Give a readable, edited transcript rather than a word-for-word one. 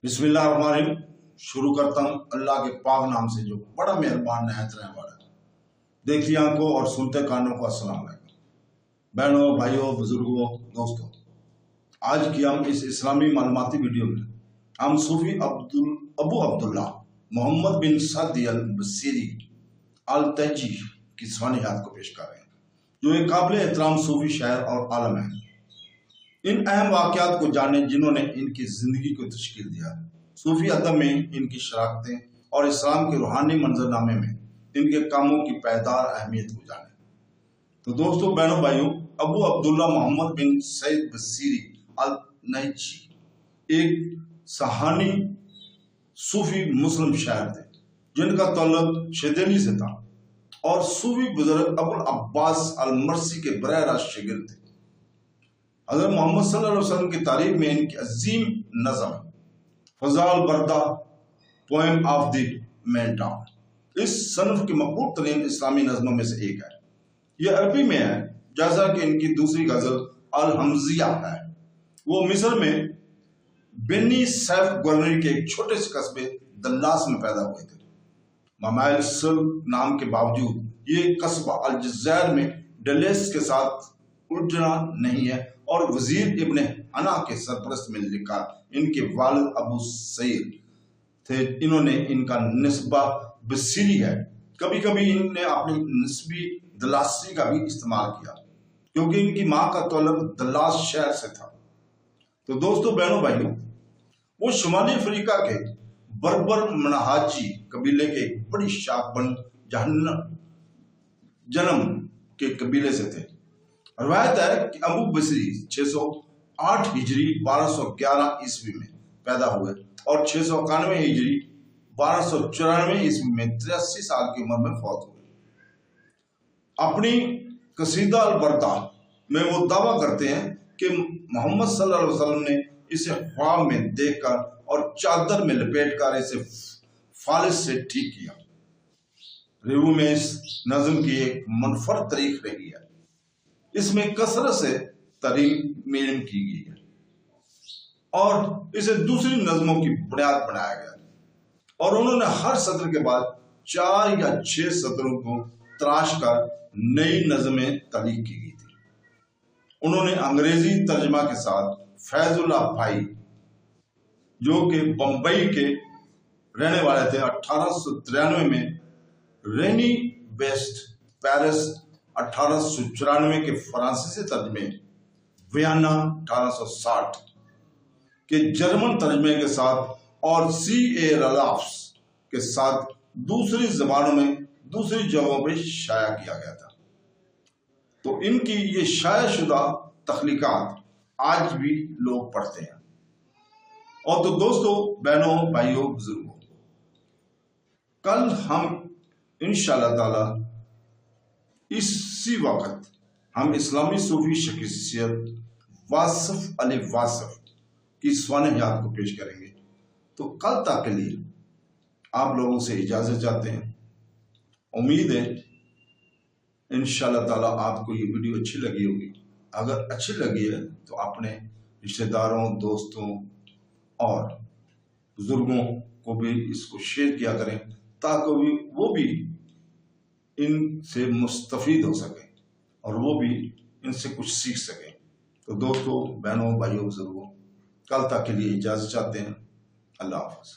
बिस्मिल्लाहिर्रहमानिर्रहीम। शुरू करता हूँ अल्लाह के पाक नाम से जो बड़ा मेहरबान नहायत रहने वाला है। देखिए आंखों और सुनते कानों को अस्सलाम वालेकुम। बहनों, भाइयों, बुजुर्गों, दोस्तों, आज की हम इस इस्लामी मालूमाती वीडियो में हम सूफी अबू अब्दुल्ला मोहम्मद बिन सादी अल बसीरी अल तजी की स्वानियात को पेश कर रहे हैं, जो एक काबिल एहतराम सूफी शायर और आलम है। इन अहम वाक़यात को जाने जिन्होंने इनकी जिंदगी को तश्कील दिया, सूफी अदब में इनकी शराकतें और इस्लाम के रूहानी मंजरनामे में इनके कामों की पायदार अहमियत को जाने। तो दोस्तों, बहनों, भाइयों, अबू अब्दुल्ला मोहम्मद बिन सईद बसीरी अल नईची एक सहानी सूफी मुस्लिम शायर थे, जिनका तल्लुक शेदेली से था और सूफी बुजुर्ग अबुल अब्बास अल मरसी के बराह रास्त शागिर्द थे। हज़रत मोहम्मद सल्लल्लाहु अलैहि वसल्लम की तारीफ में इनकी अजीम नज़म फज़ाल बरदा poem of the man town इस सनफ की मकबूल तरीन इस्लामी नज़मों में से एक है। यह अरबी में है, जैसा कि इनकी दूसरी गजल अल हमजिया है। वो मिस्र में बेनी सैफ गवर्नरी के एक छोटे से कस्बे दल्लास में पैदा हुए थे। ममाइल सुल्क नाम के बावजूद ये कस्बा अल जज़ायर में डलेस के साथ उलझना नहीं है और वजीर इब्न अना के सरपरस्त में लिखा इनके वालिद अबू सईद थे। इन्होंने इनका निस्बा बसीरी है। कभी कभी इन्होंने अपनी निस्बी दलासी का भी इस्तेमाल किया, क्योंकि इनकी माँ का तल्लुक दलास शहर से था। तो दोस्तों, बहनों, भाइयों, वो शुमाली अफ्रीका के बर्बर मनहाजी कबीले के बड़ी शाखबन जन्म के कबीले से थे। रवायत है कि अबू बसरी 608 हिजरी 1211 ईस्वी में पैदा हुए और 691 हिजरी 1294 ईस्वी में 83 साल की उम्र में फौत हुए। अपनी कसीदा अल बरदा में वो दावा करते हैं कि मोहम्मद सल्लल्लाहु अलैहि वसल्लम ने इसे ख्वाब में देखकर और चादर में लपेटकर इसे फालिस से ठीक किया। रिव्यू में इस नज़म की एक मुनफरद तारीख रही है। इसमें कसरत से तरीमीम की गई है और इसे दूसरी नज़मों की बुनियाद बनाया गया और उन्होंने हर सत्र के बाद 4 या 6 सत्रों को तराश कर नई नज़में तलीक की गई थी। उन्होंने अंग्रेजी तर्जमा के साथ फैजुल्ला भाई, जो कि बम्बई के रहने वाले थे, 1893 में रेनी वेस्ट पेरिस 1894 के फ्रांसीसी तर्जमे, वियना 1860 के जर्मन तर्जमे के साथ और C.A. रलाफ्स के साथ दूसरी जबानों में दूसरी जगहों पर शाया किया गया था। तो इनकी ये शाया शुदा तख्लीकात आज भी लोग पढ़ते हैं। और तो दोस्तों, बहनों, भाइयों, बुजुर्गों, कल हम इंशाअल्लाह ताला इसी वक्त हम इस्लामी सूफी शख्सियत वासिफ अली वासिफ की स्वानियात को पेश करेंगे। तो कल तक के लिए आप लोगों से इजाजत चाहते हैं। उम्मीद है इंशाअल्लाह ताला आपको ये वीडियो अच्छी लगी होगी। अगर अच्छी लगी है तो अपने रिश्तेदारों, दोस्तों और बुजुर्गों को भी इसको शेयर किया करें, ताकि वो भी इनसे मुस्तफीद हो सके और वो भी इनसे कुछ सीख सके। तो दोस्तों, बहनों, भाइयों, बुजुर्गों, कल तक के लिए इजाज़त चाहते हैं। अल्लाह हाफ़िज़।